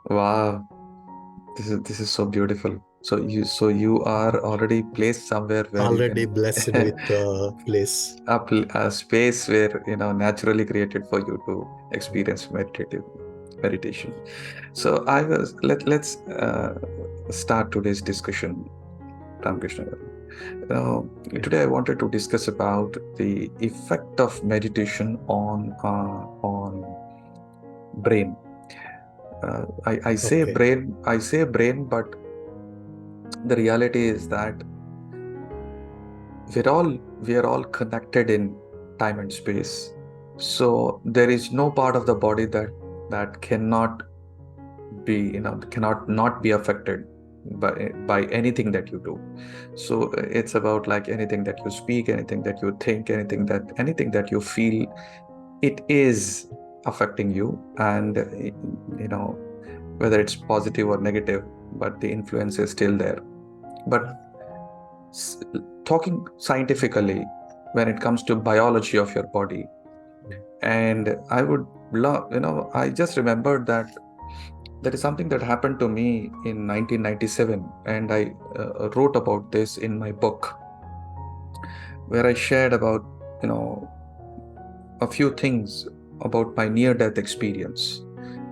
Wow, this is so beautiful. So you are already placed somewhere where you Already can blessed with the place. a space where naturally created for you to experience meditative meditation. So let's start today's discussion, Ramakrishna. Uh, Okay. Today I wanted to discuss about the effect of meditation on brain. Okay. I say brain, but the reality is that we are all connected in time and space. So there is no part of the body that cannot be cannot not be affected by anything that you do. So it's about like anything that you speak, anything that you think, anything that you feel, it is affecting you. And whether it's positive or negative, but the influence is still there. But s- talking scientifically, when it comes to biology of your body, and I would love, I just remembered that there is something that happened to me in 1997, and I wrote about this in my book, where I shared about, you know, a few things about my near death experience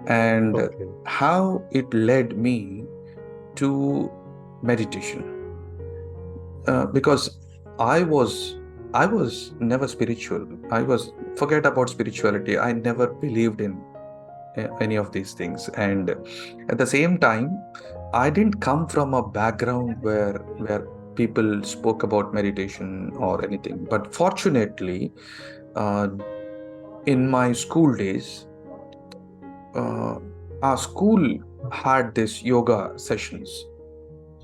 and Okay. how it led me to meditation. Because I was I was never spiritual. I was Forget about spirituality. I never believed in any of these things. And at the same time, I didn't come from a background where people spoke about meditation or anything. But fortunately, uh, in my school days, uh, our school had this yoga sessions,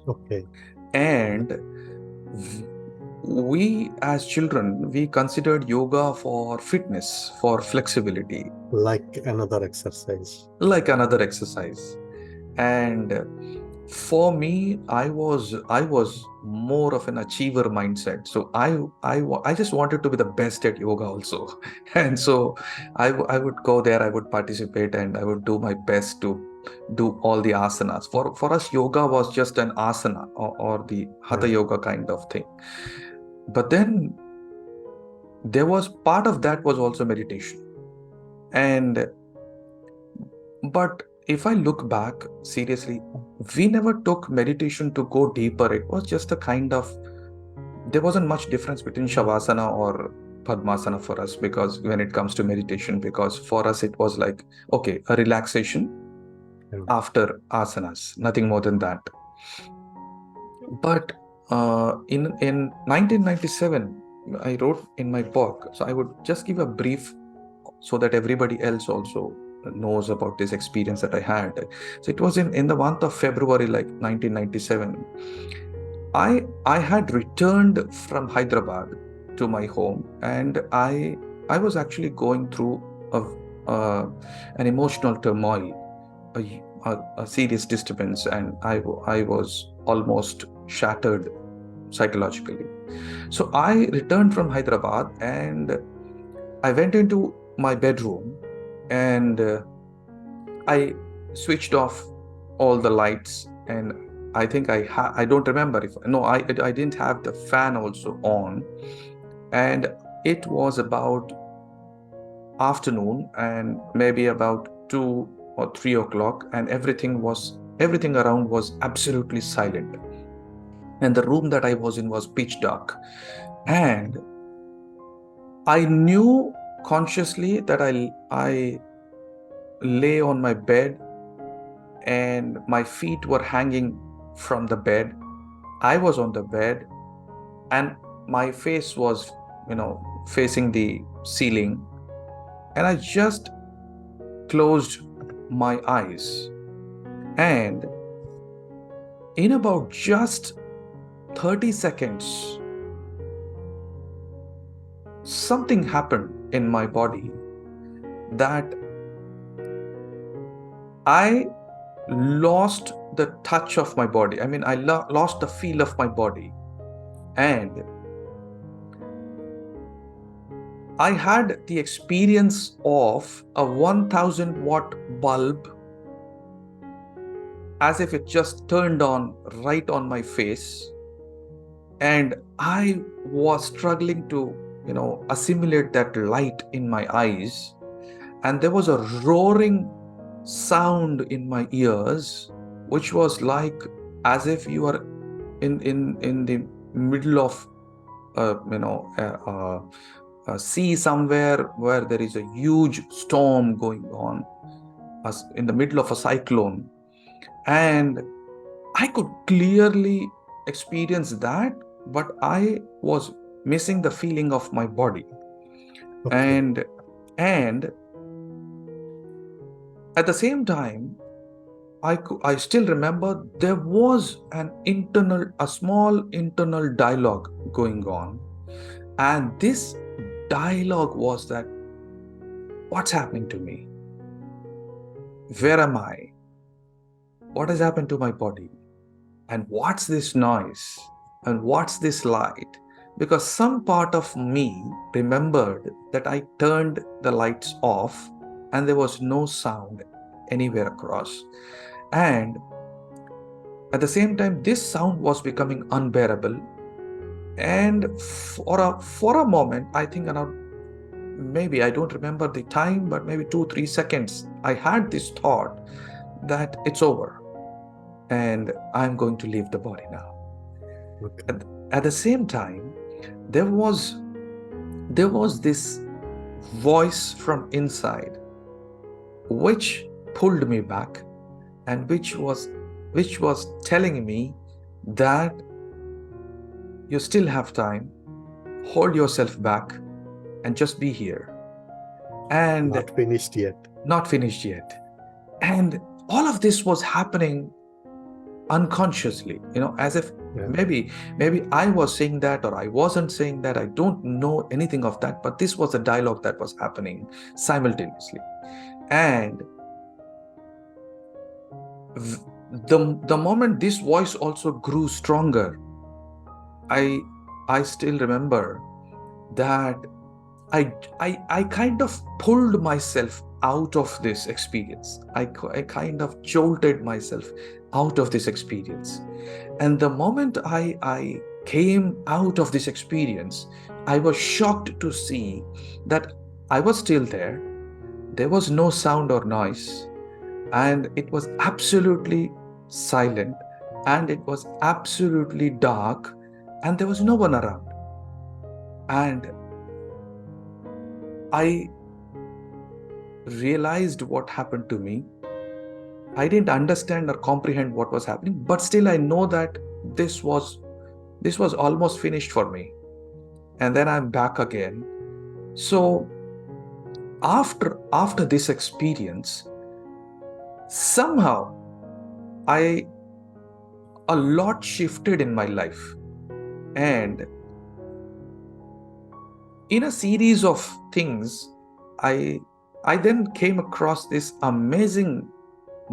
Okay. and v- we as children, we considered yoga for fitness, for flexibility, Like another exercise. like another exercise. And for me, I was more of an achiever mindset. So I just wanted to be the best at yoga also. And so I would go there, I would participate, and I would do my best to do all the asanas. For us, yoga was just an asana, or the hatha Yeah. yoga kind of thing. But then there was part of that was also meditation. And but if I look back seriously, we never took meditation to go deeper. It was just a kind of, there wasn't much difference between Shavasana or Padmasana for us, because when it comes to meditation, because for us it was like, okay, a relaxation Yeah. after asanas, nothing more than that. But in 1997, I wrote in my book, so I would just give a brief so that everybody else also knows about this experience that I had. So it was in the month of February, like 1997. I had returned from Hyderabad to my home, and I was actually going through uh, an emotional turmoil, a serious disturbance, and I was almost shattered psychologically. So I returned from Hyderabad, and I went into my bedroom, and I switched off all the lights. And I think I don't remember if no, I didn't have the fan also on. And it was about afternoon, and maybe about 2 or 3 o'clock, and everything around was absolutely silent, and the room that I was in was pitch dark. And I knew consciously that I lay on my bed, and my feet were hanging from the bed. I was on the bed, and my face was, facing the ceiling. And I just closed my eyes. And in about just 30 seconds, something happened in my body that I lost the touch of my body. I mean, I lost the feel of my body. And I had the experience of a 1000 watt bulb as if it just turned on right on my face. And I was struggling to, assimilate that light in my eyes. And there was a roaring sound in my ears, which was like as if you are in the middle of a sea somewhere where there is a huge storm going on, as in the middle of a cyclone. And I could clearly experience that, but I was missing the feeling of my body. Okay. And at the same time, I still remember there was a small internal dialogue going on. And this dialogue was that, what's happening to me? Where am I? What has happened to my body? And what's this noise? And what's this light? Because some part of me remembered that I turned the lights off and there was no sound anywhere across. And at the same time, this sound was becoming unbearable. And for a moment, I think around, maybe I don't remember the time, but maybe 2-3 seconds, I had this thought that it's over and I'm going to leave the body now. Okay. At the same time, there was this voice from inside which pulled me back, and which was telling me that you still have time, hold yourself back, and just be here. And Not finished yet. not finished yet. And all of this was happening unconsciously, as if maybe I was saying that or I wasn't saying that. I don't know anything of that, but this was a dialogue that was happening simultaneously. And the moment this voice also grew stronger, I still remember that I kind of pulled myself out of this experience. I kind of jolted myself out of this experience. And the moment I came out of this experience, I was shocked to see that I was still there. There was no sound or noise. And it was absolutely silent. And it was absolutely dark. And there was no one around. And I realized what happened to me. I didn't understand or comprehend what was happening, but still I know that this was almost finished for me. And then I'm back again. So after this experience, somehow a lot shifted in my life. And in a series of things, I then came across this amazing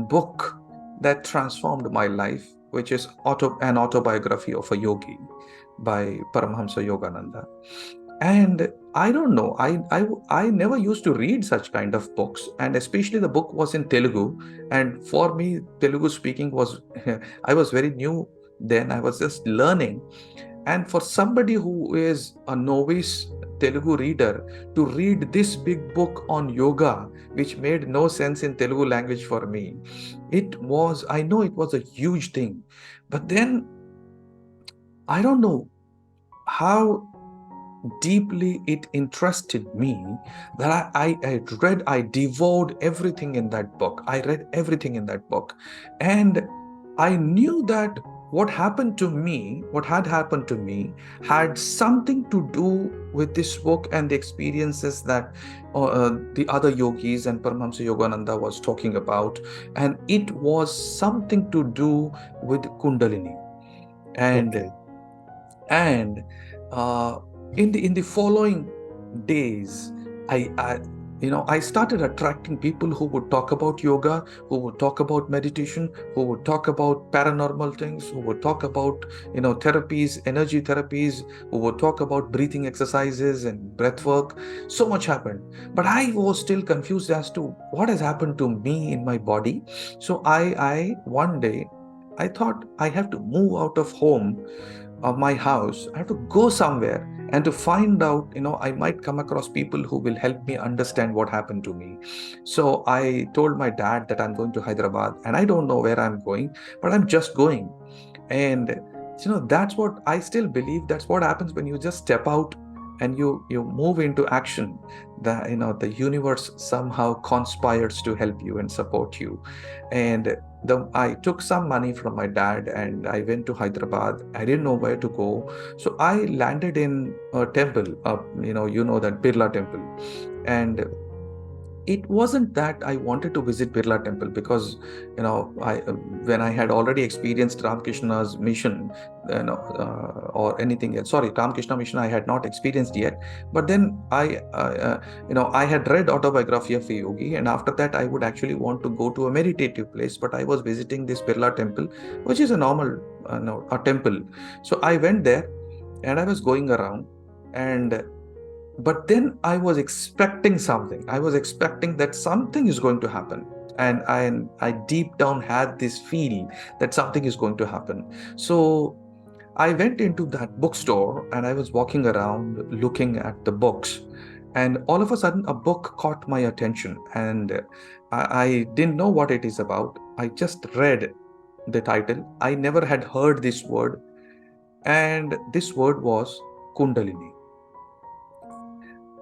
book that transformed my life, which is an autobiography of a yogi by Paramhamsa Yogananda. And I don't know, I never used to read such kind of books, and especially the book was in Telugu. And for me, Telugu speaking was, I was very new then, I was just learning. And for somebody who is a novice Telugu reader to read this big book on yoga, which made no sense in Telugu language for me, I know it was a huge thing. But then, I don't know how deeply it interested me that I devoured everything in that book. I read everything in that book. And I knew that what had happened to me had something to do with this book and the experiences that the other yogis and Paramahamsa Yogananda was talking about. And it was something to do with Kundalini. And in the following days, I started attracting people who would talk about yoga, who would talk about meditation, who would talk about paranormal things, who would talk about, therapies, energy therapies, who would talk about breathing exercises and breath work. So much happened. But I was still confused as to what has happened to me in my body. So one day, I thought I have to move out of home, of my house. I have to go somewhere and to find out, I might come across people who will help me understand what happened to me. So I told my dad that I'm going to Hyderabad and I don't know where I'm going, but I'm just going. And that's what I still believe. That's what happens when you just step out and you move into action. The universe somehow conspires to help you and support you. And I took some money from my dad and I went to Hyderabad. I didn't know where to go, so I landed in a temple. That Birla temple. And it wasn't that I wanted to visit Birla Temple, because I when I had already experienced Ramakrishna's mission, or anything else. Sorry, Ramakrishna mission I had not experienced yet. But then I had read autobiography of a yogi, and after that I would actually want to go to a meditative place. But I was visiting this Birla Temple, which is a normal a temple. So I went there, and I was going around, and but then I was expecting something. I was expecting that something is going to happen. And I deep down had this feeling that something is going to happen. So I went into that bookstore and I was walking around looking at the books. And all of a sudden, a book caught my attention. And I didn't know what it is about. I just read the title. I never had heard this word. And this word was Kundalini.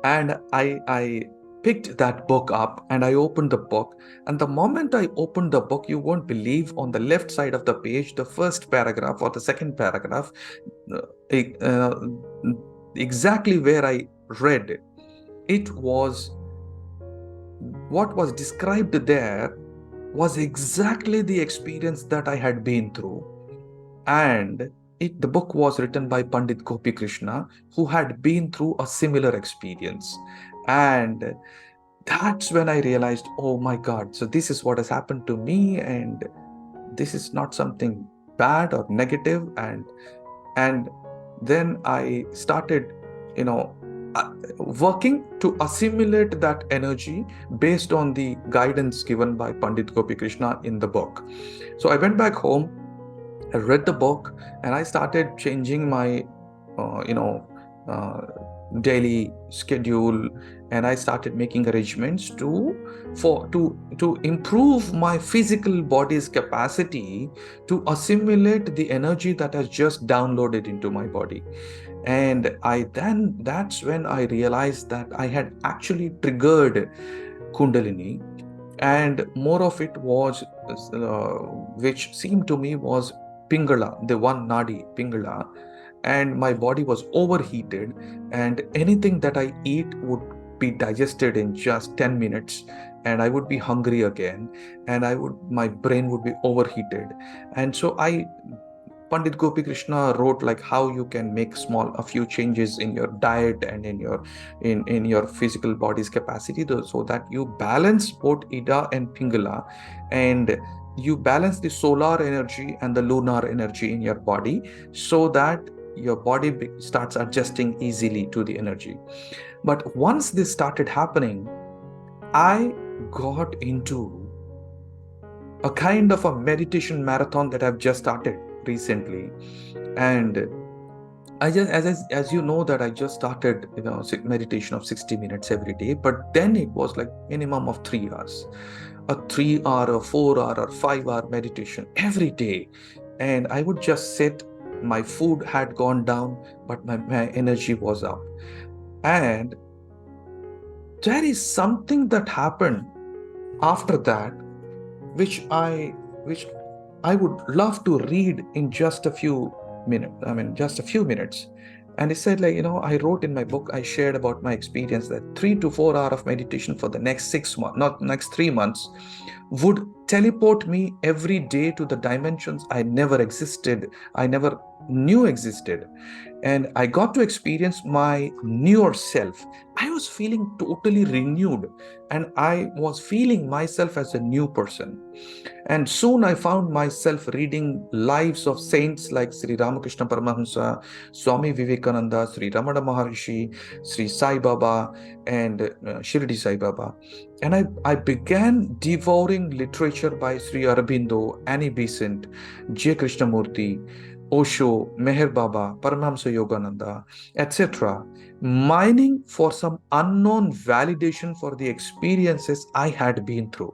And I picked that book up and I opened the book. And the moment I opened the book, you won't believe, on the left side of the page, the first paragraph or the second paragraph, uh, exactly where I read, it was what was described there was exactly the experience that I had been through. And the book was written by Pandit Gopi Krishna, who had been through a similar experience. And that's when I realized, oh my God, so this is what has happened to me, and this is not something bad or negative. And then I started, you know, working to assimilate that energy based on the guidance given by Pandit Gopi Krishna in the book. So I went back home, I read the book, and I started changing my, uh, you know, uh, daily schedule, and I started making arrangements to improve my physical body's capacity to assimilate the energy that has just downloaded into my body. And that's when I realized that I had actually triggered Kundalini, and more of it was, which seemed to me was Pingala, the one Nadi, Pingala, and my body was overheated, and anything that I eat would be digested in just 10 minutes, and I would be hungry again, and my brain would be overheated. And so Pandit Gopi Krishna wrote like how you can make a few changes in your diet and in your physical body's capacity, so that you balance both Ida and Pingala, and you balance the solar energy and the lunar energy in your body, so that your body starts adjusting easily to the energy. But once this started happening, I got into a kind of a meditation marathon that I've just started recently. And as you know, that I just started, meditation of 60 minutes every day. But then it was like minimum of 3 hours, a 3 hour, a 4 hour, or 5 hour meditation every day. And I would just sit. My food had gone down, but my energy was up. And there is something that happened after that, which I would love to read in just a few minutes. Just a few minutes. And it said, like, I wrote in my book, I shared about my experience that 3 to 4 hours of meditation for the next 6 months, not next 3 months, would teleport me every day to the dimensions I never knew existed. And I got to experience my newer self. I was feeling totally renewed, and I was feeling myself as a new person. And soon I found myself reading lives of saints like Sri Ramakrishna Paramahamsa, Swami Vivekananda, Sri Ramana Maharishi, Sri Sai Baba, and Shirdi Sai Baba. And I began devouring literature by Sri Aurobindo, Annie Besant, J. Krishnamurti, Osho, Meher Baba, Paramahamsa Yogananda, etc., mining for some unknown validation for the experiences I had been through.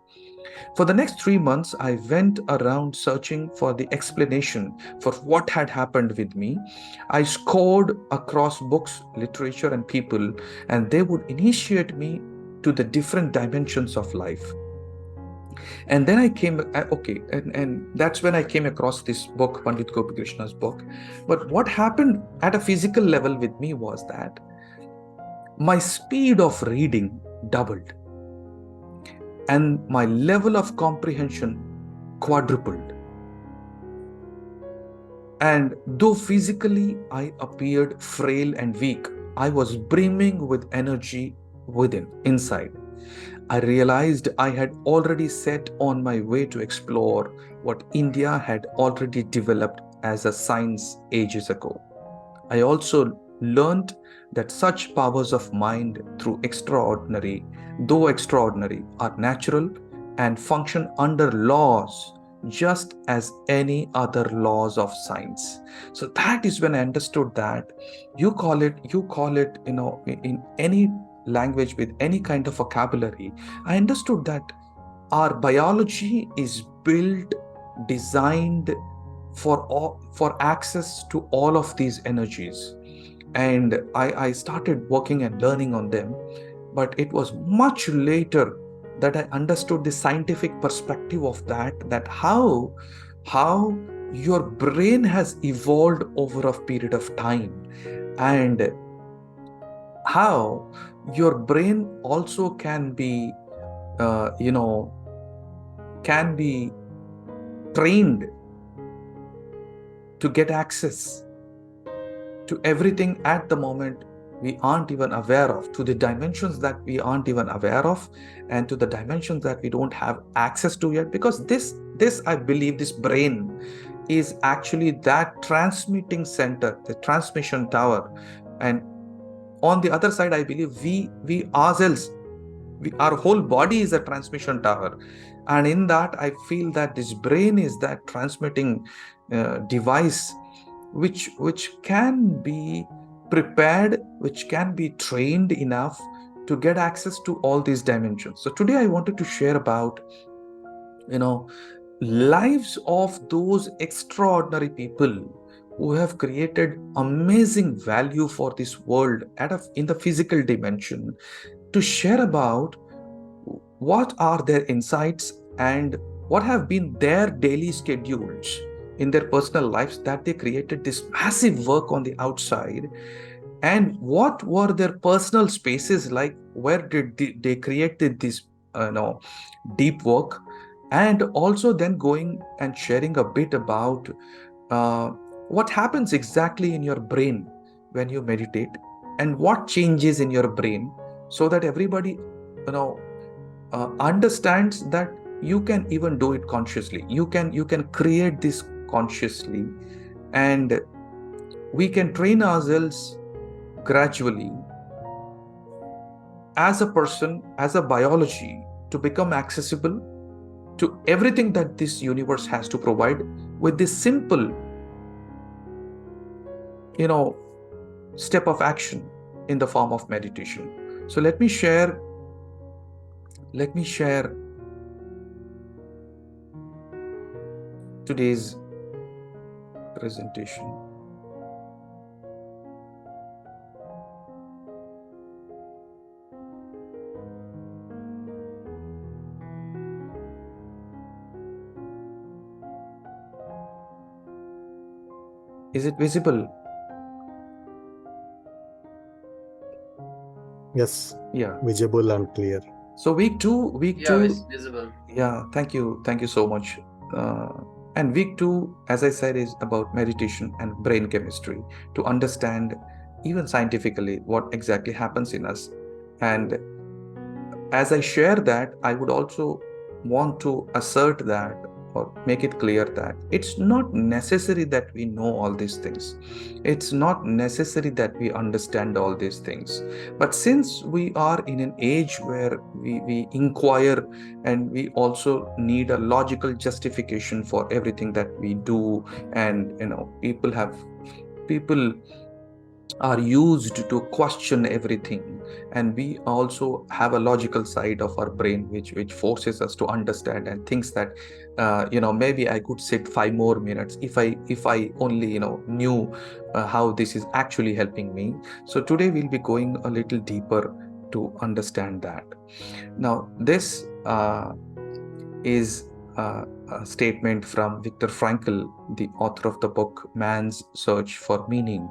For the next 3 months, I went around searching for the explanation for what had happened with me. I scoured across books, literature, and people, and they would initiate me to the different dimensions of life. And then I came, and that's when I came across this book, Pandit Gopi Krishna's book. But what happened at a physical level with me was that my speed of reading doubled, and my level of comprehension quadrupled. And though physically I appeared frail and weak, I was brimming with energy inside. I realized I had already set on my way to explore what India had already developed as a science ages ago. I also learned that such powers of mind, though extraordinary, are natural and function under laws just as any other laws of science. So that is when I understood that you call it, in any language with any kind of vocabulary. I understood that our biology is built, designed for access to all of these energies. And I started working and learning on them, but it was much later that I understood the scientific perspective of that how your brain has evolved over a period of time, and how your brain also can be can be trained to get access to everything at the moment we aren't even aware of, to the dimensions that we aren't even aware of, and to the dimensions that we don't have access to yet. Because this I believe, this brain is actually that transmitting center, the transmission tower. And on the other side, I believe we ourselves, our whole body is a transmission tower. And in that, I feel that this brain is that transmitting device, which can be prepared, which can be trained enough to get access to all these dimensions. So today I wanted to share about lives of those extraordinary people who have created amazing value for this world in the physical dimension, to share about what are their insights and what have been their daily schedules in their personal lives, that they created this massive work on the outside, and what were their personal spaces like, where did they created this deep work. And also then going and sharing a bit about uh, what happens exactly in your brain when you meditate, and what changes in your brain, so that everybody understands that you can even do it consciously. You can create this consciously, and we can train ourselves gradually as a person, as a biology, to become accessible to everything that this universe has to provide, with this simple step of action in the form of meditation. So let me share today's presentation. Is it visible? Yes. Yeah. Visible and clear. So week two, Yeah, it's visible. yeah, thank you so much. Uh, and week two, as I said, is about meditation and brain chemistry to understand, even scientifically, what exactly happens in us. And as I share that, I would also want to assert that or make it clear that it's not necessary that we know all these things. It's not necessary that we understand all these things. But since we are in an age where we inquire and we also need a logical justification for everything that we do, and people are used to question everything, and we also have a logical side of our brain which forces us to understand and thinks that maybe I could sit 5 more minutes if I only knew how this is actually helping me. So today we'll be going a little deeper to understand that. Now this is a statement from Viktor Frankl, the author of the book Man's Search for Meaning.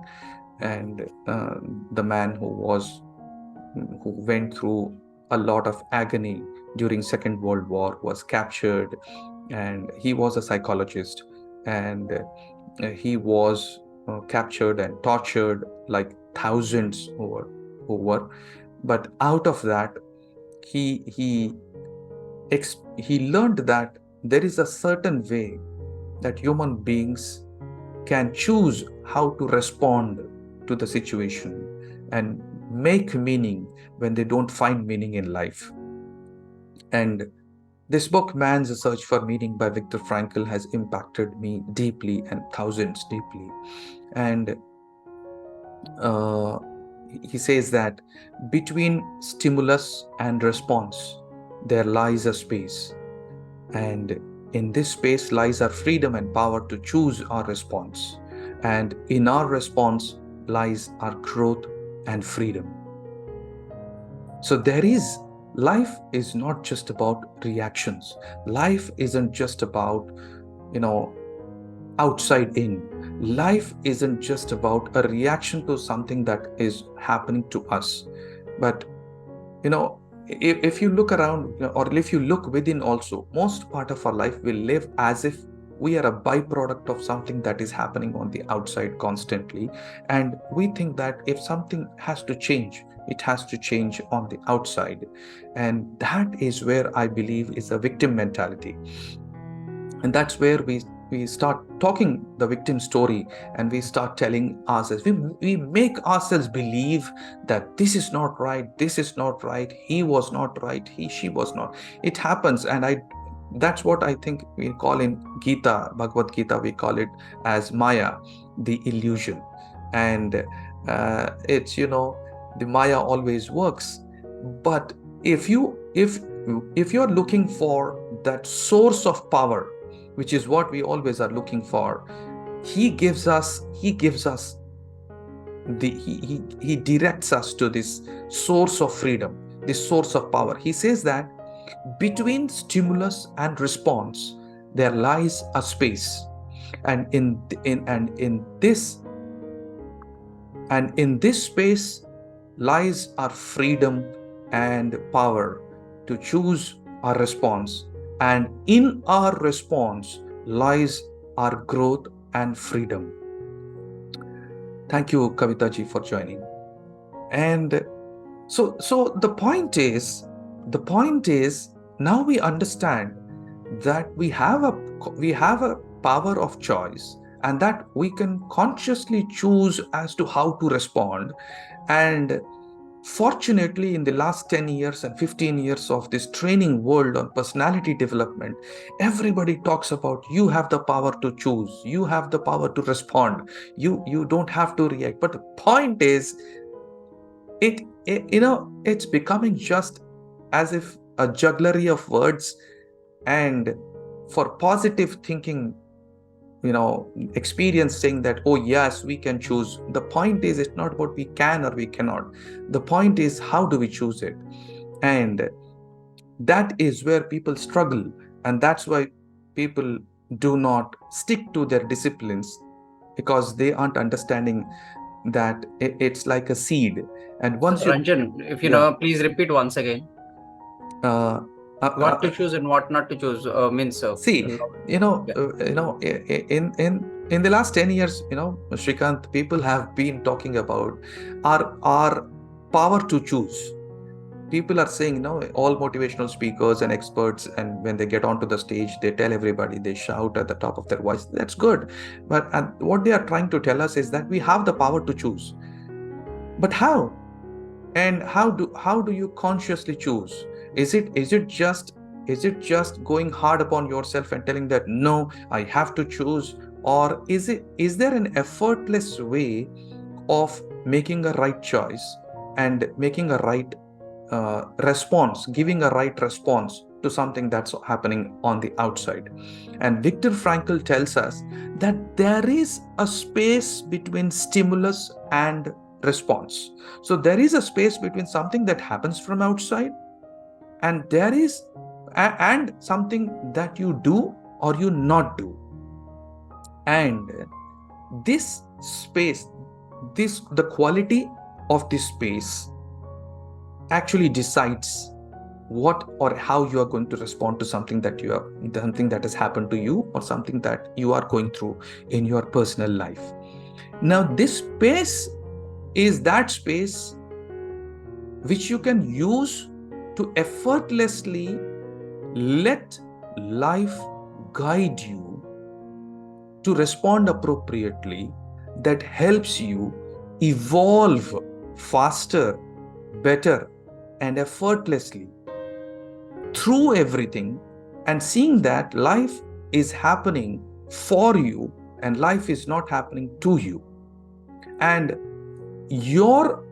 And the man who went through a lot of agony during Second World War was captured, and he was a psychologist, and he was captured and tortured like thousands over. But out of that, he he he learned that there is a certain way that human beings can choose how to respond to the situation and make meaning when they don't find meaning in life. And this book, Man's Search for Meaning by Viktor Frankl, has impacted me deeply and thousands deeply. And uh, he says that between stimulus and response, there lies a space. And in this space lies our freedom and power to choose our response. And in our response lies our growth and freedom. So life is not just about reactions. Life isn't just about, outside in. Life isn't just about a reaction to something that is happening to us. But, if you look around, or if you look within also, most part of our life will live as if we are a byproduct of something that is happening on the outside constantly. And we think that if something has to change, it has to change on the outside. And that is where I believe is a victim mentality. And that's where we start talking the victim story, and we start telling ourselves, we make ourselves believe that this is not right, this is not right, he was not right, she was not. It happens. And that's what I think we call in Bhagavad Gita, we call it as Maya, the illusion. And it's the Maya always works. But if you're looking for that source of power, which is what we always are looking for, he directs us to this source of freedom, this source of power. He says that between stimulus and response there lies a space, and in this space lies our freedom and power to choose our response. And in our response lies our growth and freedom. Thank you, Kavita ji, for joining. And so the point is now we understand that we have a power of choice, and that we can consciously choose as to how to respond. And fortunately, in the last 10 years and 15 years of this training world on personality development, everybody talks about you have the power to choose, you have the power to respond, you don't have to react. But the point is, it's becoming just as if a jugglery of words. And for positive thinking, experience saying that, oh yes, we can choose. The point is, it's not about we can or we cannot. The point is, how do we choose it? And that is where people struggle, and that's why people do not stick to their disciplines, because they aren't understanding that it's like a seed. And once So Ranjan, if you yeah, know, please repeat once again. What to choose and what not to choose means. See, Yeah. in the last 10 years, Shrikant, people have been talking about our power to choose. People are saying, all motivational speakers and experts, and when they get onto the stage, they tell everybody, they shout at the top of their voice. That's good. But what they are trying to tell us is that we have the power to choose. But how? And how do you consciously choose? Is it just going hard upon yourself and telling that no, I have to choose? Or is there an effortless way of making a right choice and making a right response, giving a right response to something that's happening on the outside? And Viktor Frankl tells us that there is a space between stimulus and response. So there is a space between something that happens from outside and there is and something that you do or you not do. And this space, the quality of this space actually decides what or how you are going to respond to something that has happened to you, or something that you are going through in your personal life. Now, this space is that space which you can use to effortlessly let life guide you to respond appropriately, that helps you evolve faster, better, and effortlessly through everything, and seeing that life is happening for you and life is not happening to you. And your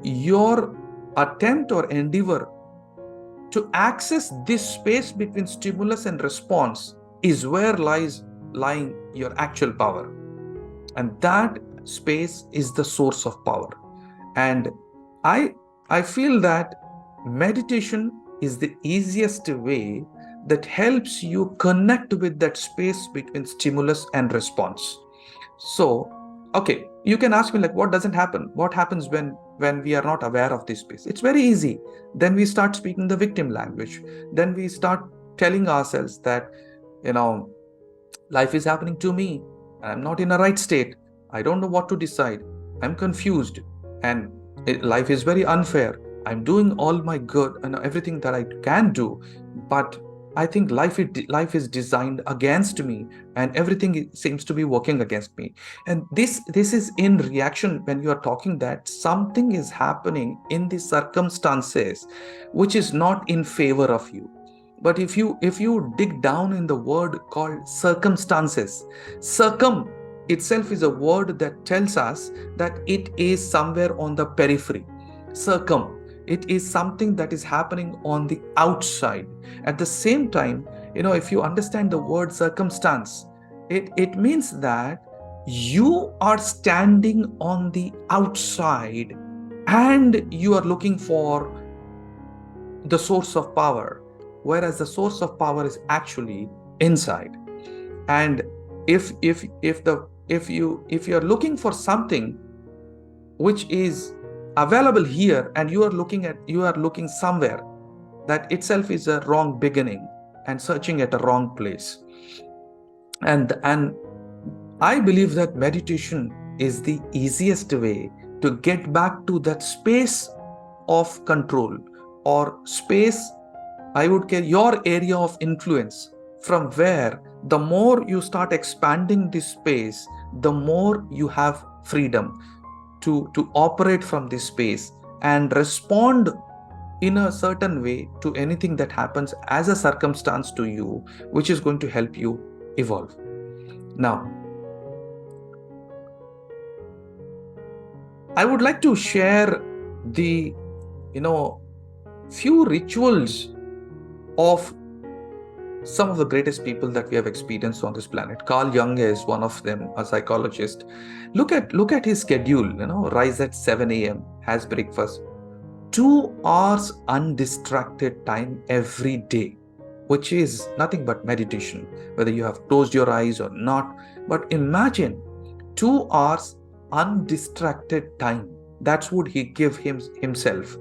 attempt or endeavor to access this space between stimulus and response is where lying your actual power. And that space is the source of power. And I feel that meditation is the easiest way that helps you connect with that space between stimulus and response. So, okay, you can ask me, like, what doesn't happen? What happens when we are not aware of this space? It's very easy. Then we start speaking the victim language. Then we start telling ourselves that, life is happening to me. I'm not in a right state. I don't know what to decide. I'm confused. And life is very unfair. I'm doing all my good and everything that I can do, but I think life is designed against me, and everything seems to be working against me. And this is in reaction when you are talking that something is happening in the circumstances which is not in favor of you. But if you dig down in the word called circumstances, circum itself is a word that tells us that it is somewhere on the periphery. Circum, it is something that is happening on the outside. At the same time, if you understand the word circumstance, it means that you are standing on the outside and you are looking for the source of power, whereas the source of power is actually inside. And if you're looking for something which is available here and you are looking somewhere, that itself is a wrong beginning and searching at a wrong place. And I believe that meditation is the easiest way to get back to that space of control, or space, I would say, your area of influence, from where the more you start expanding this space, the more you have freedom to operate from this space and respond in a certain way to anything that happens as a circumstance to you, which is going to help you evolve. Now, I would like to share the few rituals of some of the greatest people that we have experienced on this planet. Carl Jung is one of them, a psychologist. Look at his schedule. Rise at 7 a.m., has breakfast, 2 hours undistracted time every day, which is nothing but meditation, whether you have closed your eyes or not. But imagine 2 hours undistracted time. That's what he give himself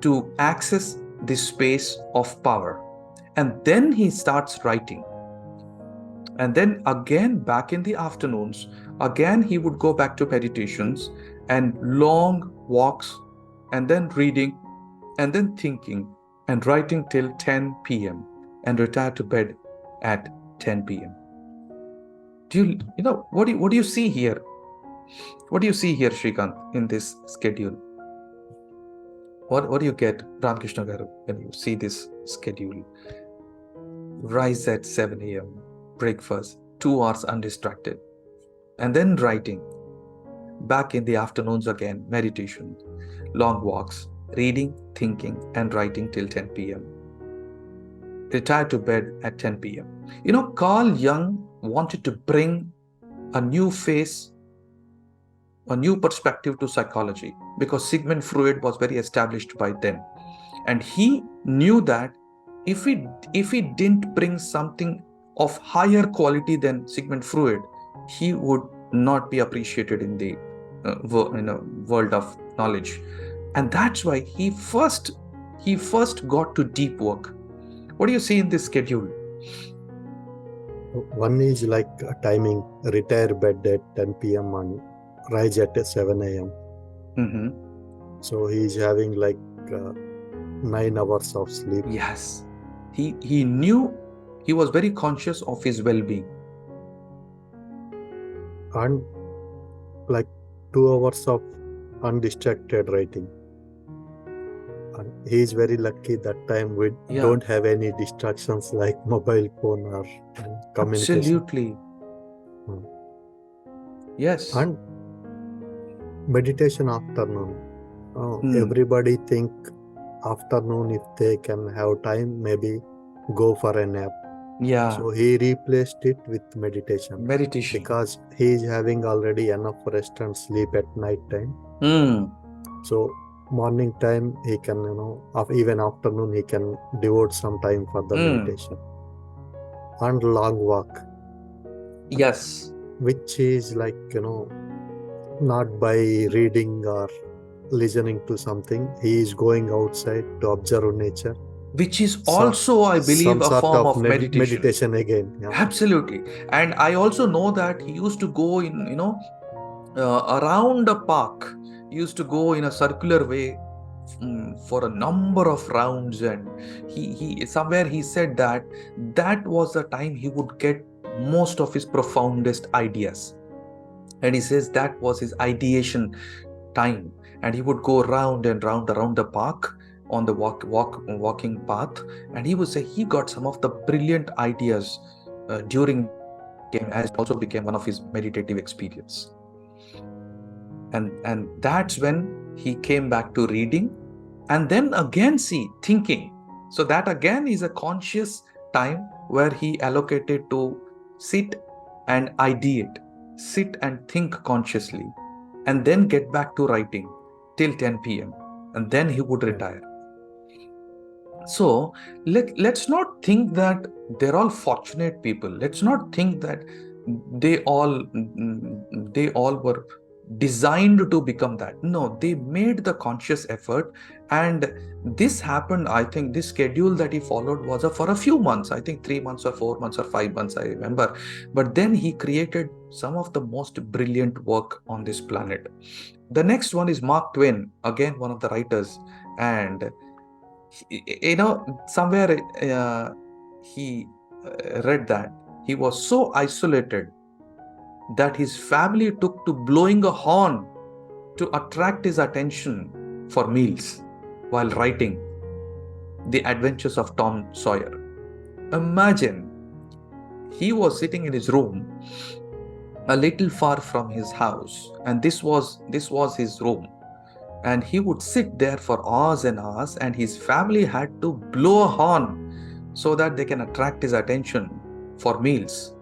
to access this space of power. And then he starts writing. And then again, back in the afternoons, again he would go back to meditations and long walks, and then reading, and then thinking and writing till 10 p.m. and retire to bed at 10 p.m. What do you see here? What do you see here, Shrikant, in this schedule? What do you get, Ramakrishna Garu, when you see this schedule? Rise at 7 a.m., breakfast, 2 hours undistracted, and then writing. Back in the afternoons again, meditation, long walks, reading, thinking, and writing till 10 p.m. Retire to bed at 10 p.m. Carl Jung wanted to bring a new face, a new perspective to psychology, because Sigmund Freud was very established by then. And he knew that if he didn't bring something of higher quality than Sigmund Freud, he would not be appreciated in the world of knowledge. And that's why he first got to deep work. What do you see in this schedule? One is like a timing, retire bed at 10 p.m. and rise at 7 a.m. Mm-hmm. So he's having like 9 hours of sleep. Yes. He knew, he was very conscious of his well-being. And like 2 hours of undistracted writing. And he's very lucky that time we don't have any distractions like mobile phone or communication. Absolutely. Yes. And meditation afternoon. Everybody think afternoon, if they can have time, maybe go for a nap. Yeah. So he replaced it with meditation. Because he is having already enough rest and sleep at night time. So morning time he can, even afternoon he can devote some time for the meditation. And long walk. Yes. Which is like, not by reading or listening to something. He is going outside to observe nature. Which is also, I believe, a form of meditation. Meditation again. Yeah. Absolutely. And I also know that he used to go in, around a park. He used to go in a circular way for a number of rounds. And he somewhere he said that was the time he would get most of his profoundest ideas. And he says that was his ideation time. And he would go round and round around the park on the walking path, and he would say he got some of the brilliant ideas during game, as also became one of his meditative experience. And that's when he came back to reading, and then again thinking. So that again is a conscious time where he allocated to sit and ideate, sit and think consciously, and then get back to writing till 10 p.m. and then he would retire. So let's not think that they're all fortunate people. Let's not think that they all were designed to become that. No, they made the conscious effort, and this happened. I think this schedule that he followed was for a few months. I think 3 months or 4 months or 5 months, I remember. But then he created some of the most brilliant work on this planet. The next one is Mark Twain, again one of the writers, and somewhere he read that he was so isolated that his family took to blowing a horn to attract his attention for meals while writing The Adventures of Tom Sawyer. Imagine, he was sitting in his room a little far from his house, and this was his room. And he would sit there for hours and hours, and his family had to blow a horn so that they can attract his attention for meals.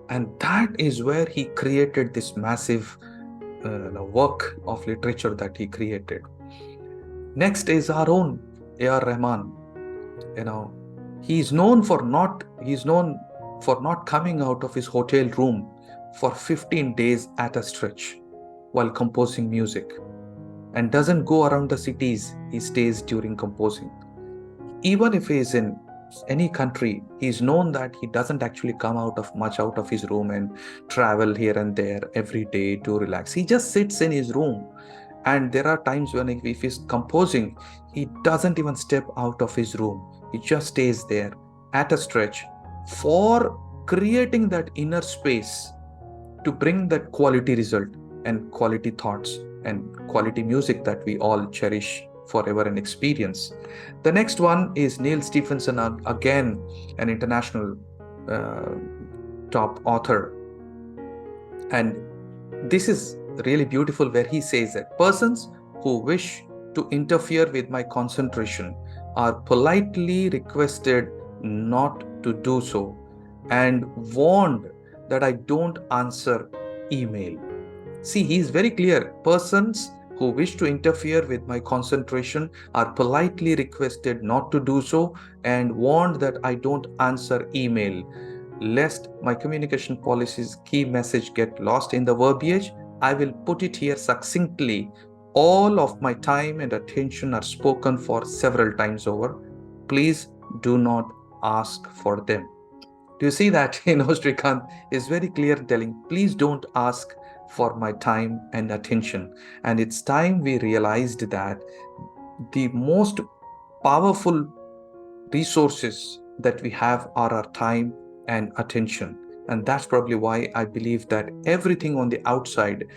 And that is where he created this massive work of literature that he created. Next is our own A.R. Rahman. He's known for not coming out of his hotel room for 15 days at a stretch while composing music, and doesn't go around the cities he stays during composing. even if he is in any country, he's known that he doesn't actually come out of his room and travel here and there every day to relax. He just sits in his room. And there are times when if he's composing, he doesn't even step out of his room. He just stays there at a stretch for creating that inner space to bring that quality result and quality thoughts and quality music that we all cherish forever and experience. The next one is Neil Stephenson, again an international top author. And this is really beautiful, where he says that persons who wish to interfere with my concentration are politely requested not to do so and warned that I don't answer email. See, he is very clear. Persons who wish to interfere with my concentration are politely requested not to do so and warned that I don't answer email. Lest my communication policy's key message get lost in the verbiage, I will put it here succinctly. All of my time and attention are spoken for several times over. Please do not ask for them. Do you see that? Srikanth is very clear, telling, please don't ask for my time and attention. And it's time we realized that the most powerful resources that we have are our time and attention. And that's probably why I believe that everything on the outside,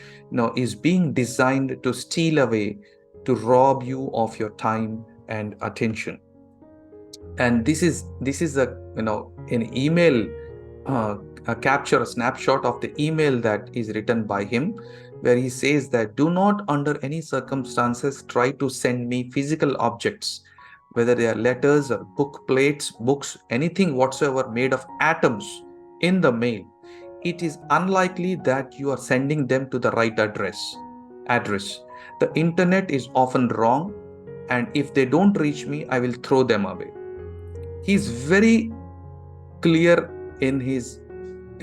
is being designed to steal away, to rob you of your time and attention. And this is an email, a capture, a snapshot of the email that is written by him, where he says that do not under any circumstances try to send me physical objects, whether they are letters or book plates, books, anything whatsoever made of atoms in the mail. It is unlikely that you are sending them to the right address. The internet is often wrong, and if they don't reach me, I will throw them away. He's very clear in his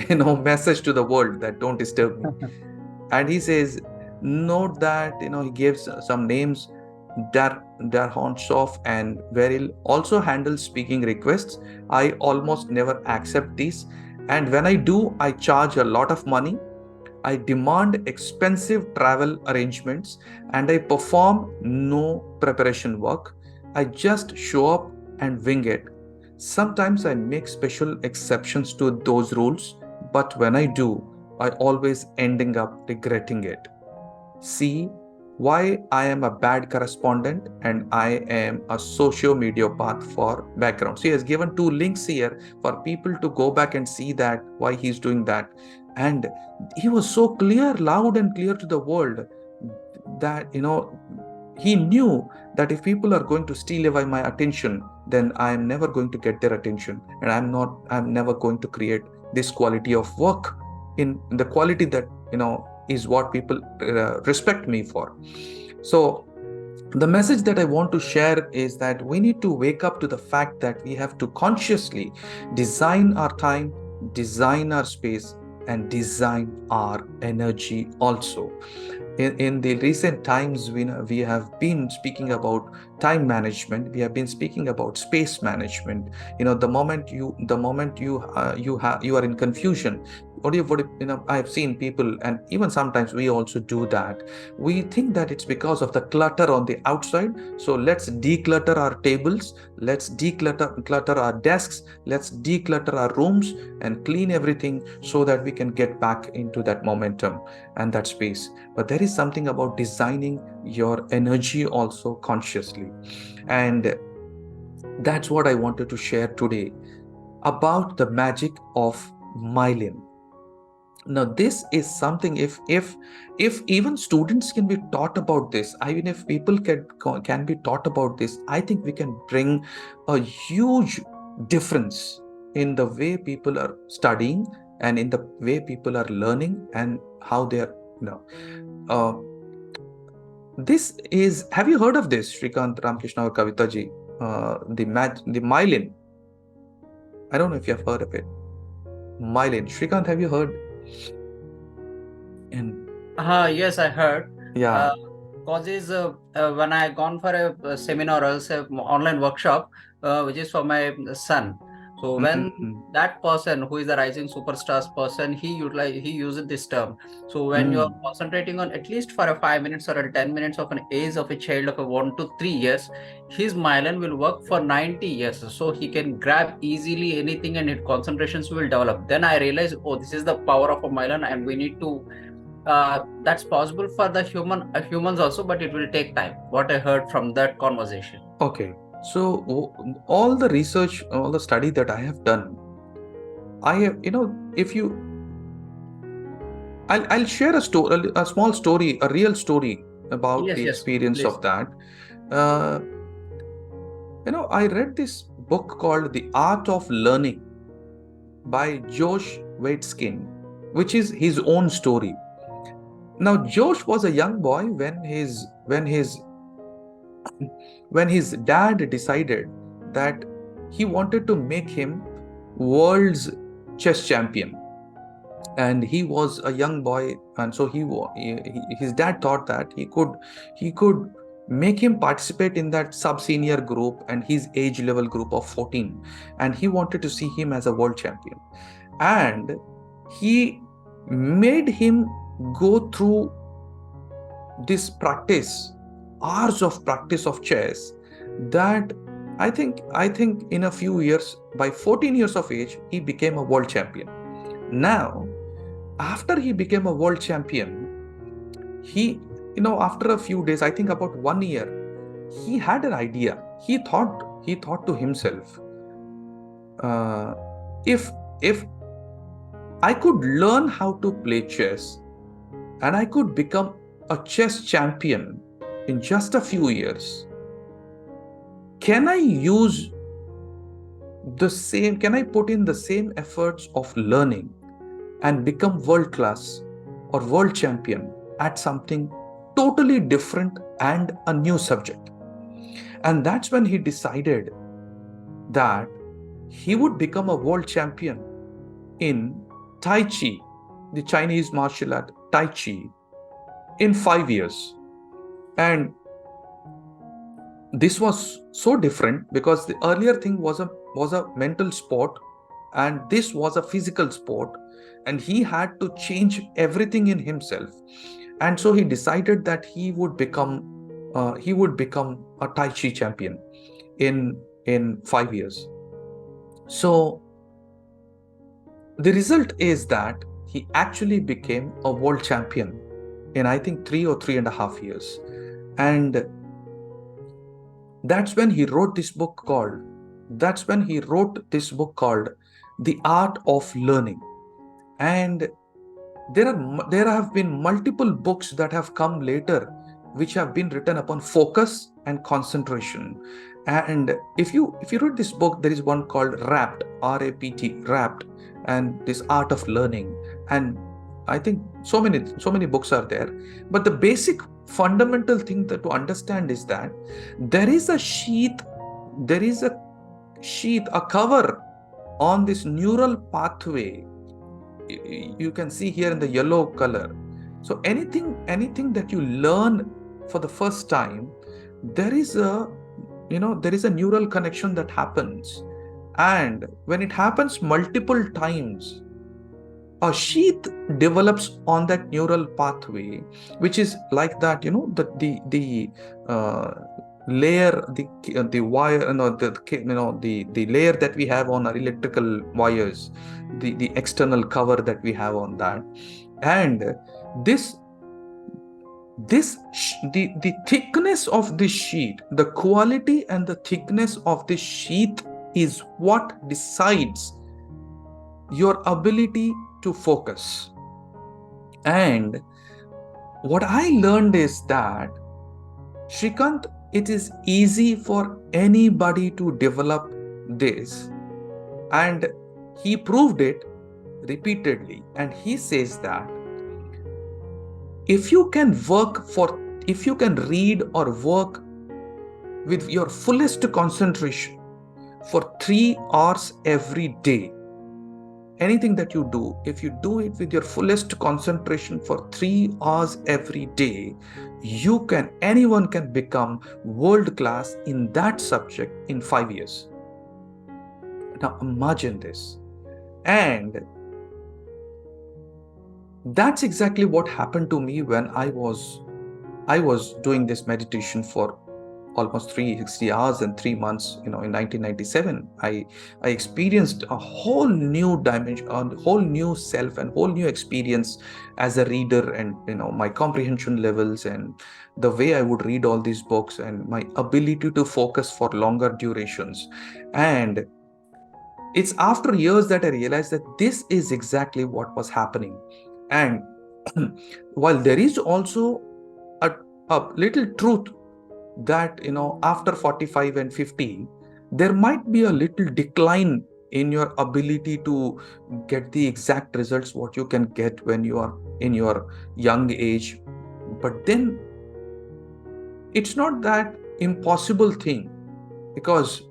message to the world that don't disturb me. And he says, note that he gives some names. Der Hornshoff and Veril also handles speaking requests. I almost never accept these, and when I do, I charge a lot of money. I demand expensive travel arrangements, and I perform no preparation work. I just show up and wing it. Sometimes I make special exceptions to those rules, but when I do, I always ending up regretting it. See why I am a bad correspondent and I am a socio-mediopath for background. So he has given 2 links here for people to go back and see that why he's doing that. And he was so clear, loud and clear to the world that he knew that if people are going to steal away my attention, then I am never going to get their attention, and I'm never going to create this quality of work in the quality that is what people respect me for. So the message that I want to share is that we need to wake up to the fact that we have to consciously design our time, design our space, and design our energy also. In the recent times, we have been speaking about time management. We have been speaking about space management. The moment you are in confusion, I have seen people, and even sometimes we also do that. We think that it's because of the clutter on the outside. So let's declutter our tables, let's declutter our desks, let's declutter our rooms and clean everything so that we can get back into that momentum and that space. But there is something about designing your energy also consciously. And that's what I wanted to share today about the magic of myelin. Now, this is something, if even students can be taught about this, even if people can be taught about this, I think we can bring a huge difference in the way people are studying and in the way people are learning and how they are this is, have you heard of this, Srikanth, Ramkrishna or Kavita ji? The myelin. I don't know if you have heard of it. Myelin. Srikanth, have you heard? Yes, I heard. Yeah. Causes when I gone for a seminar or else online workshop, which is for my son. So when that person who is the rising superstars person, he uses this term. So when you are concentrating on at least for a 5 minutes or a 10 minutes of an age of a child of a 1 to 3 years, his myelin will work for 90 years. So he can grab easily anything and his concentrations will develop. Then I realized, oh, this is the power of a myelin, and we need to that's possible for the humans also, but it will take time. What I heard from that conversation. Okay. So all the research, all the study that I have done, I have, I'll share a story, a small story, a real story about the experience of that. I read this book called The Art of Learning by Josh Waitzkin, which is his own story. Now, Josh was a young boy when his dad decided that he wanted to make him world's chess champion. And he was a young boy, and so his dad thought that he could make him participate in that sub-senior group and his age level group of 14, and he wanted to see him as a world champion. And he made him go through this practice, hours of practice of chess, that I think in a few years, by 14 years of age, he became a world champion. Now, after he became a world champion, he, after a few days, I think about 1 year, he had an idea. He thought to himself, if I could learn how to play chess and I could become a chess champion in just a few years, can I put in the same efforts of learning and become world class or world champion at something totally different and a new subject? And that's when he decided that he would become a world champion in Tai Chi, the Chinese martial art Tai Chi, in 5 years. And this was so different because the earlier thing was a mental sport, and this was a physical sport, and he had to change everything in himself. And so he decided that he would become a Tai Chi champion in 5 years. So the result is that he actually became a world champion in, I think, 3 or 3.5 years. And that's when he wrote this book called The Art of Learning. And there have been multiple books that have come later which have been written upon focus and concentration. And if you read this book, there is one called Wrapped, R-A-P-T, Wrapped, and this Art of Learning. And I think so many books are there. But the basic fundamental thing to understand is that there is a sheath, a cover on this neural pathway. You can see here in the yellow color. So anything that you learn for the first time, there is a neural connection that happens. And when it happens multiple times, a sheath develops on that neural pathway, which is like that, the layer, the wire, the layer that we have on our electrical wires, the external cover that we have on that. And the thickness of this sheet, the quality and the thickness of this sheath is what decides your ability to focus. And what I learned is that, Shrikant, it is easy for anybody to develop this. And he proved it repeatedly. And he says that if you can read or work with your fullest concentration for 3 hours every day, anything that you do, if you do it with your fullest concentration for 3 hours every day, anyone can become world class in that subject in 5 years. Now imagine this. And that's exactly what happened to me when I was doing this meditation for almost 360 hours and 3 months. In 1997, I experienced a whole new dimension, a whole new self, and whole new experience as a reader, and my comprehension levels, and the way I would read all these books, and my ability to focus for longer durations. And it's after years that I realized that this is exactly what was happening. And while there is also a little truth that after 45 and 50 there might be a little decline in your ability to get the exact results what you can get when you are in your young age. But then it's not that impossible thing, because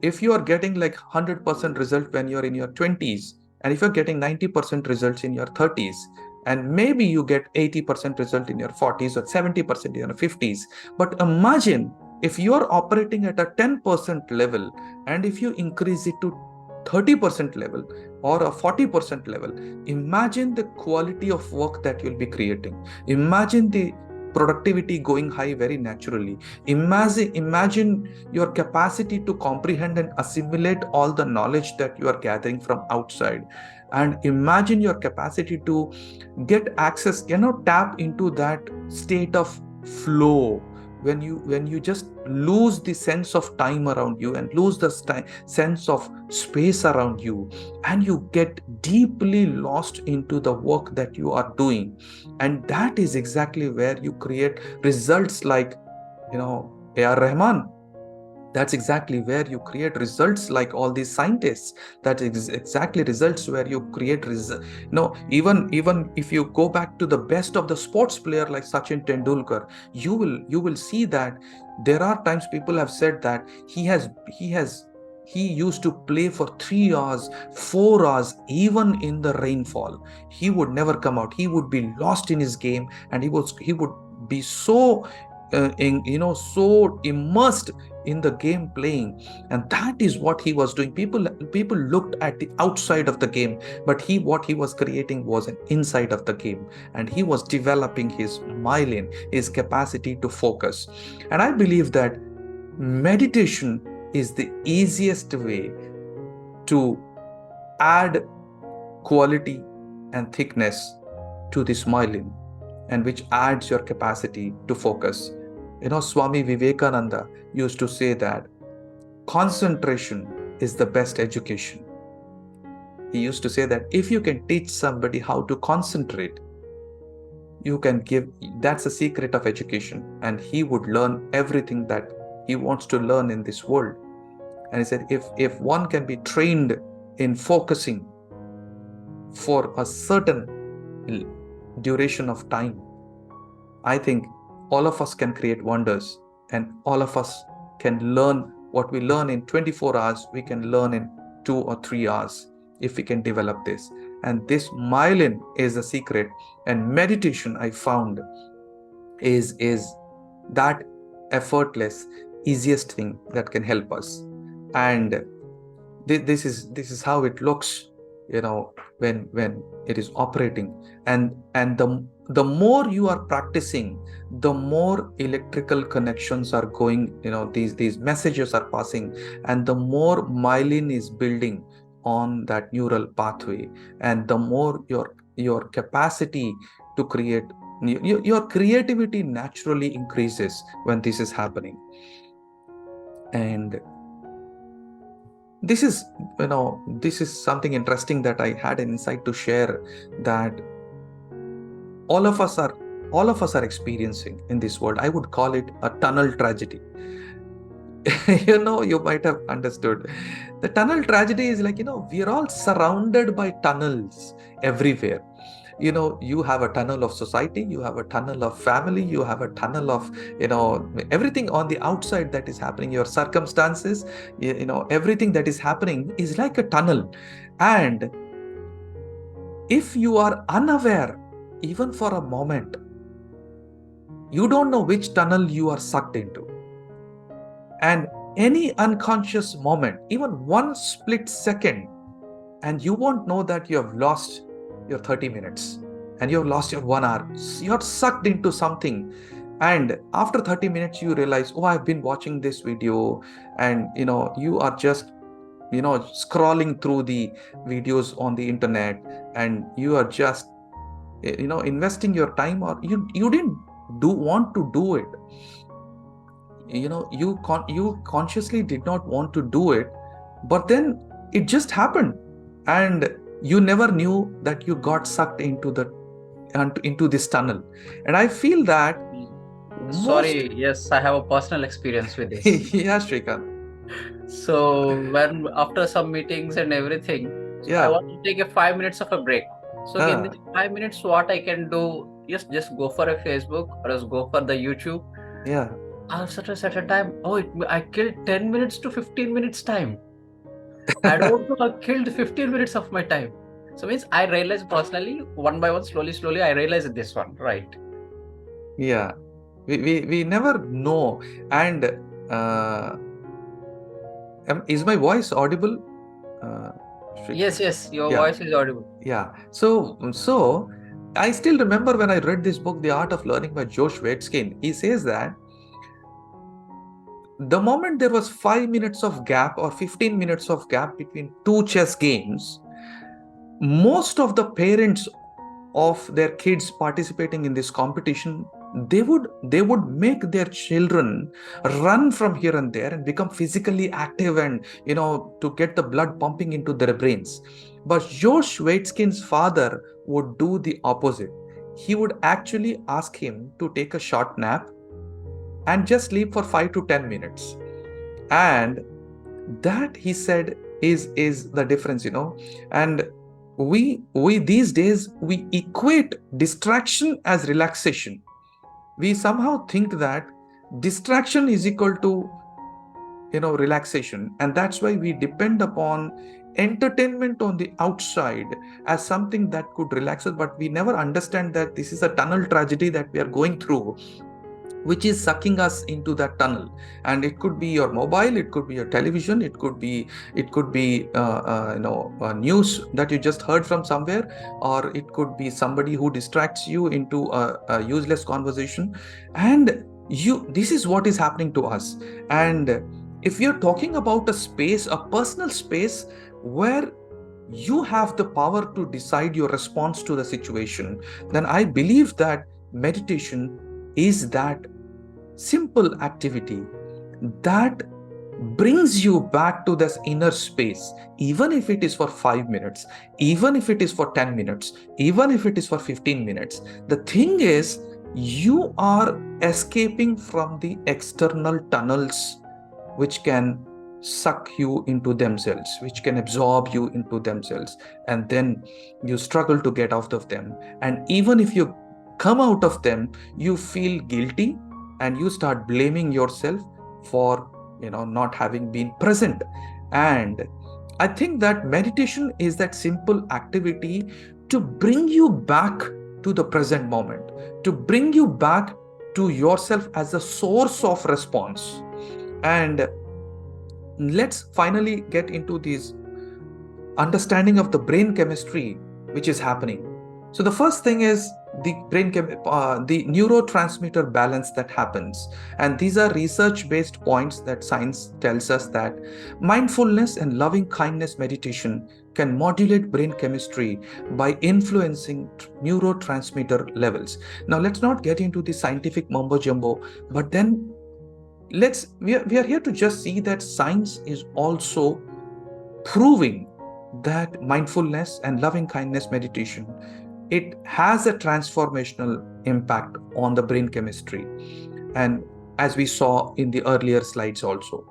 if you are getting like 100% result when you're in your 20s, and if you're getting 90% results in your 30s, and maybe you get 80% result in your 40s or 70% in your 50s, but imagine if you are operating at a 10% level, and if you increase it to 30% level or a 40% level, imagine the quality of work that you'll be creating. Imagine the productivity going high very naturally. Imagine your capacity to comprehend and assimilate all the knowledge that you are gathering from outside, and imagine your capacity to get access, tap into that state of flow, when you just lose the sense of time around you and lose the sense of space around you, and you get deeply lost into the work that you are doing. And that is exactly where you create results like A.R. Rahman. That's exactly where you create results like all these scientists. That is exactly results where you create even if you go back to the best of the sports player like Sachin Tendulkar, you will see that there are times people have said that he used to play for 3 hours, 4 hours, even in the rainfall. He would never come out. He would be lost in his game, and he would be so so immersed in the game playing. And that is what he was doing. People looked at the outside of the game, but what he was creating was an inside of the game, and he was developing his myelin, his capacity to focus. And I believe that meditation is the easiest way to add quality and thickness to this myelin, and which adds your capacity to focus. Swami Vivekananda used to say that concentration is the best education. He used to say that if you can teach somebody how to concentrate, that's the secret of education, and he would learn everything that he wants to learn in this world. And he said, if one can be trained in focusing for a certain duration of time, I think all of us can create wonders, and all of us can learn what we learn in 24 hours, we can learn in 2 or 3 hours if we can develop this. And this myelin is the secret. And meditation, I found, is that effortless, easiest thing that can help us. And this is how it looks, when it is operating. And the more you are practicing, the more electrical connections are going, these messages are passing, and the more myelin is building on that neural pathway, and the more your capacity to create, your creativity naturally increases when this is happening. And this is something interesting that I had an insight to share, that all of us are experiencing in this world. I would call it a tunnel tragedy. You might have understood. The tunnel tragedy is like, we are all surrounded by tunnels everywhere. You have a tunnel of society, you have a tunnel of family, you have a tunnel of, everything on the outside that is happening, your circumstances, everything that is happening is like a tunnel. And if you are unaware, even for a moment, you don't know which tunnel you are sucked into. And any unconscious moment, even one split second, and you won't know that you have lost your 30 minutes and you have lost your 1 hour. You're sucked into something. And after 30 minutes, you realize, oh, I've been watching this video. And, you are just, scrolling through the videos on the internet, and you are just, investing your time, or you didn't want to do it. You consciously did not want to do it, but then it just happened, and you never knew that you got sucked into this tunnel. And I feel that Sorry, yes, I have a personal experience with this. Yeah, Shrikant. So when after some meetings and everything, I want to take a 5 minutes of a break. So in this 5 minutes, what I can do, just go for a Facebook or else go for the YouTube. Yeah. After a certain time, I killed 10 minutes to 15 minutes time. I don't know, I killed 15 minutes of my time. So means I realized personally, one by one, slowly, I realized this one, right? Yeah. We never know. And is my voice audible? Yes, your voice is audible. Yeah. So I still remember when I read this book, The Art of Learning by Josh Waitzkin. He says that the moment there was 5 minutes of gap or 15 minutes of gap between two chess games, most of the parents of their kids participating in this competition, they would make their children run from here and there and become physically active, and to get the blood pumping into their brains. But Josh Waitzkin's father would do the opposite. He would actually ask him to take a short nap and just sleep for 5 to 10 minutes. And that, he said, is the difference. And we these days, we equate distraction as relaxation. We somehow think that distraction is equal to relaxation, and that's why we depend upon entertainment on the outside as something that could relax us. But we never understand that this is a tunnel tragedy that we are going through, which is sucking us into that tunnel. And it could be your mobile, it could be your television, it could be news that you just heard from somewhere, or it could be somebody who distracts you into a useless conversation. And this is what is happening to us. And if you're talking about a personal space where you have the power to decide your response to the situation, then I believe that meditation is that simple activity that brings you back to this inner space, even if it is for 5 minutes, even if it is for 10 minutes, even if it is for 15 minutes. The thing is, you are escaping from the external tunnels which can suck you into themselves, which can absorb you into themselves, and then you struggle to get out of them. And even if you come out of them, you feel guilty and you start blaming yourself for not having been present. And I think that meditation is that simple activity to bring you back to the present moment, to bring you back to yourself as a source of response. And let's finally get into this understanding of the brain chemistry which is happening. So the first thing is the the neurotransmitter balance that happens. And these are research-based points that science tells us that mindfulness and loving kindness meditation can modulate brain chemistry by influencing neurotransmitter levels. Now, let's not get into the scientific mumbo jumbo, but then we are here to just see that science is also proving that mindfulness and loving kindness meditation, it has a transformational impact on the brain chemistry, and as we saw in the earlier slides also.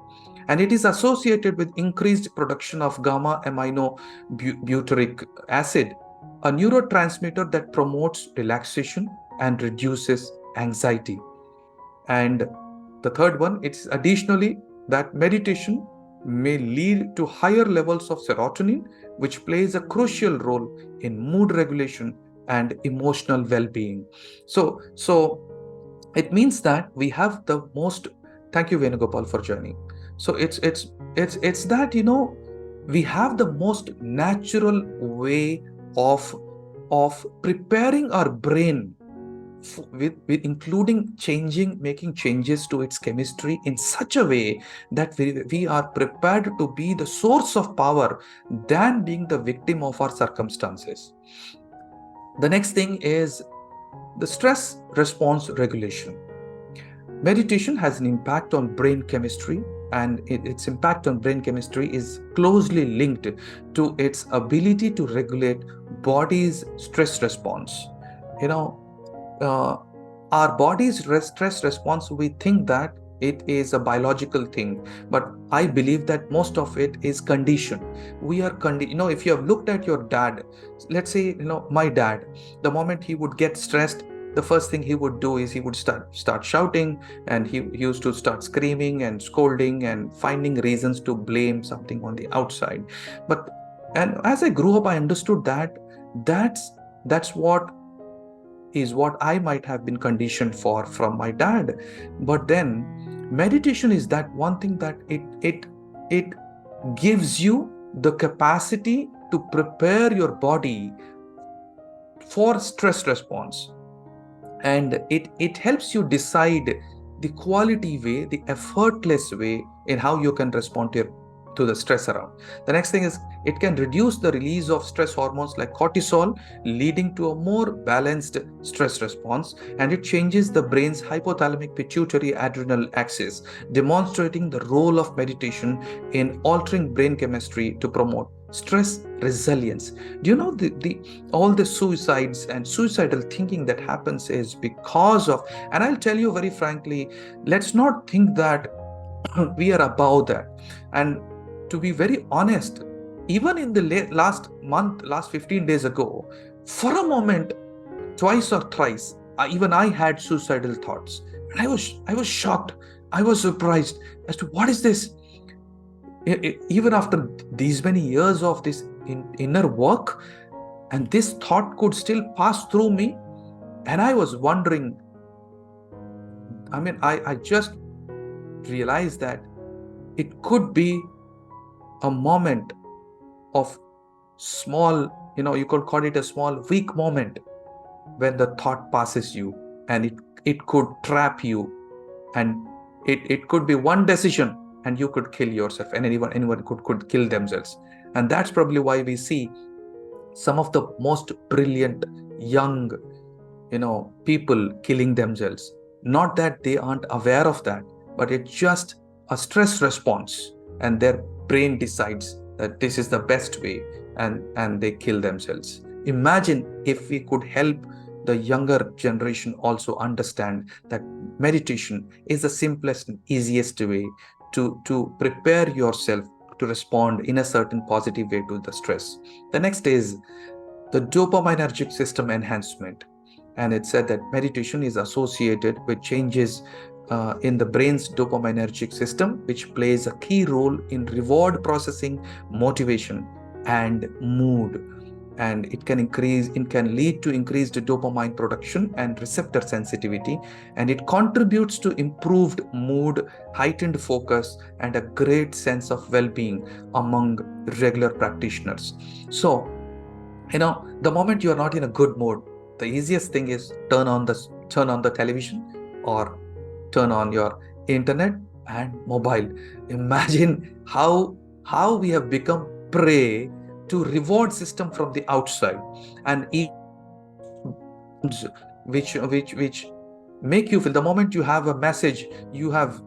And it is associated with increased production of gamma amino butyric acid, a neurotransmitter that promotes relaxation and reduces anxiety. And the third one, it's additionally that meditation may lead to higher levels of serotonin, which plays a crucial role in mood regulation and emotional well-being. So it means that we have the most, thank you Venugopal for joining. So it's that, we have the most natural way of preparing our brain with including making changes to its chemistry in such a way that we are prepared to be the source of power than being the victim of our circumstances. The next thing is the stress response regulation. Meditation has an impact on brain chemistry, and its impact on brain chemistry is closely linked to its ability to regulate body's stress response. Our body's stress response, we think that it is a biological thing, but I believe that most of it is conditioned. We are if you have looked at your dad, let's say, my dad, the moment he would get stressed, the first thing he would do is he would start shouting, and he used to start screaming and scolding and finding reasons to blame something on the outside. And as I grew up, I understood that that's what I might have been conditioned for from my dad. But then meditation is that one thing that it gives you the capacity to prepare your body for stress response, and it helps you decide the quality way, the effortless way in how you can respond to the stress around. The next thing is it can reduce the release of stress hormones like cortisol, leading to a more balanced stress response, and it changes the brain's hypothalamic pituitary adrenal axis, demonstrating the role of meditation in altering brain chemistry to promote stress resilience. Do you know all the suicides and suicidal thinking that happens is because of, and I'll tell you very frankly, let's not think that we are above that. And to be very honest, even in the last 15 days ago, for a moment, twice or thrice, even I had suicidal thoughts. And I was shocked. I was surprised as to what is this? Even after these many years of this inner work, and this thought could still pass through me. And I was wondering, I just realized that it could be a moment of small, you could call it a small weak moment when the thought passes you, and it could trap you, and it could be one decision and you could kill yourself, and anyone could kill themselves. And that's probably why we see some of the most brilliant young people killing themselves. Not that they aren't aware of that, but it's just a stress response, and their brain decides that this is the best way, and they kill themselves. Imagine if we could help the younger generation also understand that meditation is the simplest and easiest way to prepare yourself to respond in a certain positive way to the stress. The next is the dopaminergic system enhancement. And it said that meditation is associated with changes in the brain's dopaminergic system, which plays a key role in reward processing, motivation, and mood. And it can lead to increased dopamine production and receptor sensitivity, and it contributes to improved mood, heightened focus, and a great sense of well-being among regular practitioners. So, the moment you are not in a good mood, the easiest thing is turn on the television or turn on your internet and mobile. Imagine how we have become prey to reward system from the outside, and which make you feel, the moment you have a message, you have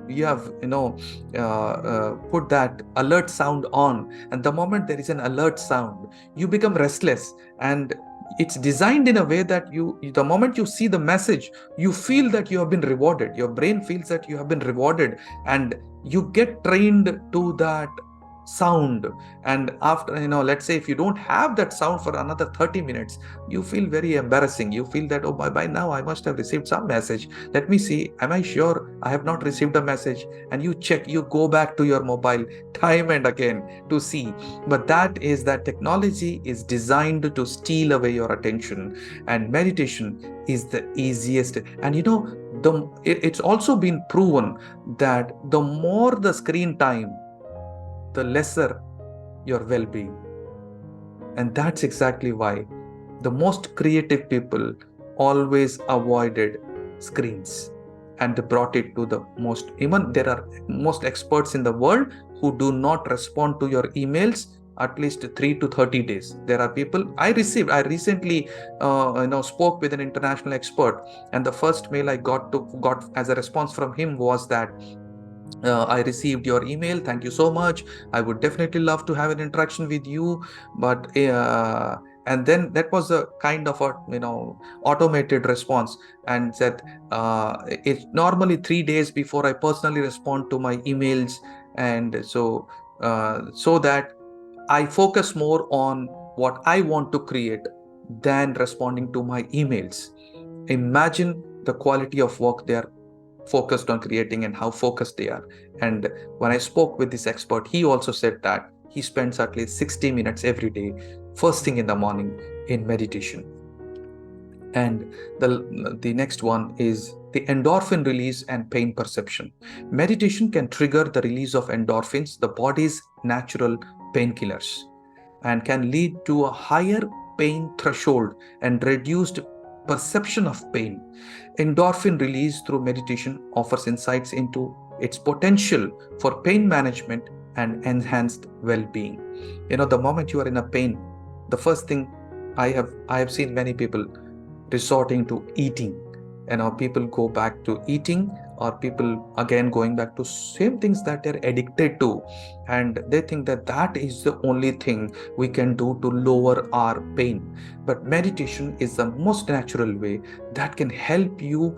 put that alert sound on, and the moment there is an alert sound, you become restless. And it's designed in a way that the moment you see the message, you feel that you have been rewarded. Your brain feels that you have been rewarded, and you get trained to that sound. And after, let's say if you don't have that sound for another 30 minutes, you feel very embarrassing. You feel that, oh, by now I must have received some message. Let me see, am I sure I have not received a message? And you go back to your mobile time and again to see. But that technology is designed to steal away your attention, and meditation is the easiest. And It's also been proven that the more the screen time, the lesser your well-being. And that's exactly why the most creative people always avoided screens and brought it to the most. Even there are most experts in the world who do not respond to your emails at least 3 to 30 days. There are people I recently spoke with an international expert, and the first mail I got as a response from him was that I received your email. Thank you so much. I would definitely love to have an interaction with you. But and then that was a kind of a automated response, and said it's normally 3 days before I personally respond to my emails, and so that I focus more on what I want to create than responding to my emails. Imagine the quality of work they are focused on creating and how focused they are. And when I spoke with this expert, he also said that he spends at least 60 minutes every day, first thing in the morning, in meditation. And the next one is the endorphin release and pain perception. Meditation can trigger the release of endorphins, the body's natural painkillers, and can lead to a higher pain threshold and reduced perception of pain. Endorphin release through meditation offers insights into its potential for pain management and enhanced well-being. The moment you are in a pain, the first thing I have seen many people resorting to eating. People go back to eating, or people again going back to same things that they're addicted to, and they think that that is the only thing we can do to lower our pain. But meditation is the most natural way that can help you.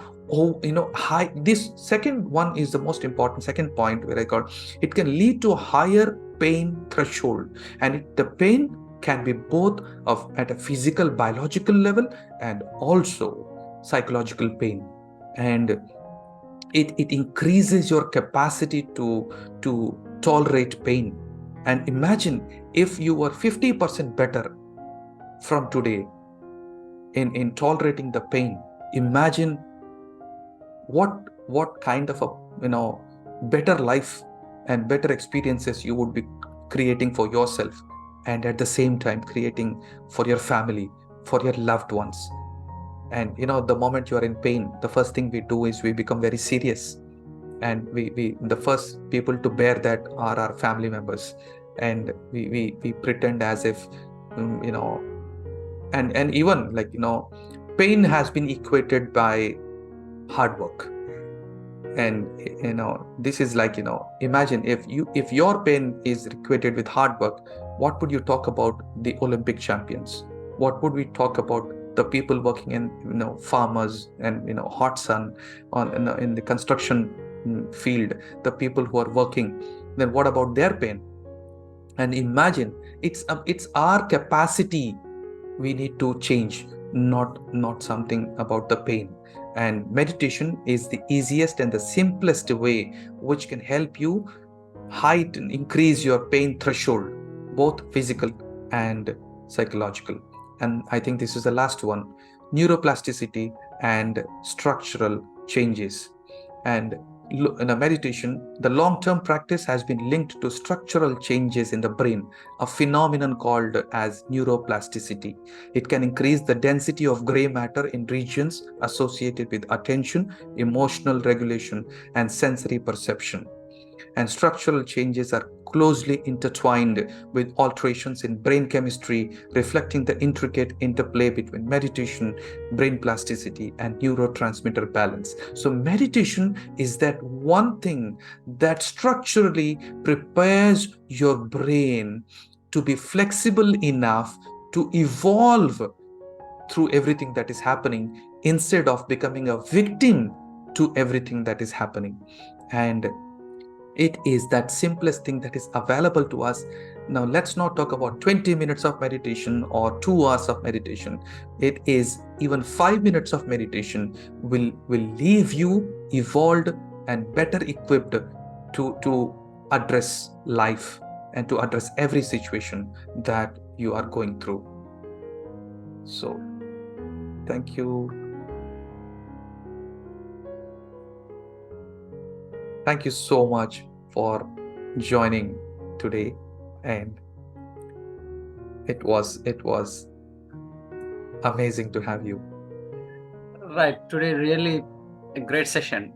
This second one is the most important second point, where I got it can lead to a higher pain threshold, and the pain can be both at a physical biological level and also psychological pain. And it increases your capacity to tolerate pain. And imagine if you were 50% better from today in tolerating the pain. Imagine what kind of a better life and better experiences you would be creating for yourself, and at the same time creating for your family, for your loved ones. And the moment you are in pain, the first thing we do is we become very serious, and we the first people to bear that are our family members, and we pretend as if and even pain has been equated by hard work. And this is imagine if your pain is equated with hard work, what would you talk about the Olympic champions? What would we talk about the people working in farmers and hot sun in the construction field, the people who are working? Then what about their pain? And imagine it's our capacity we need to change, not something about the pain. And meditation is the easiest and the simplest way which can help you increase your pain threshold, both physical and psychological. And I think this is the last one: neuroplasticity and structural changes. And in a meditation, the long-term practice has been linked to structural changes in the brain, a phenomenon called as neuroplasticity. It can increase the density of gray matter in regions associated with attention, emotional regulation, and sensory perception. And structural changes are closely intertwined with alterations in brain chemistry, reflecting the intricate interplay between meditation, brain plasticity, and neurotransmitter balance. So meditation is that one thing that structurally prepares your brain to be flexible enough to evolve through everything that is happening, instead of becoming a victim to everything that is happening. And it is that simplest thing that is available to us. Now, let's not talk about 20 minutes of meditation or 2 hours of meditation. It is even 5 minutes of meditation will leave you evolved and better equipped to address life and to address every situation that you are going through. So, thank you. Thank you so much for joining today, and it was amazing to have you. Right. Today, really a great session.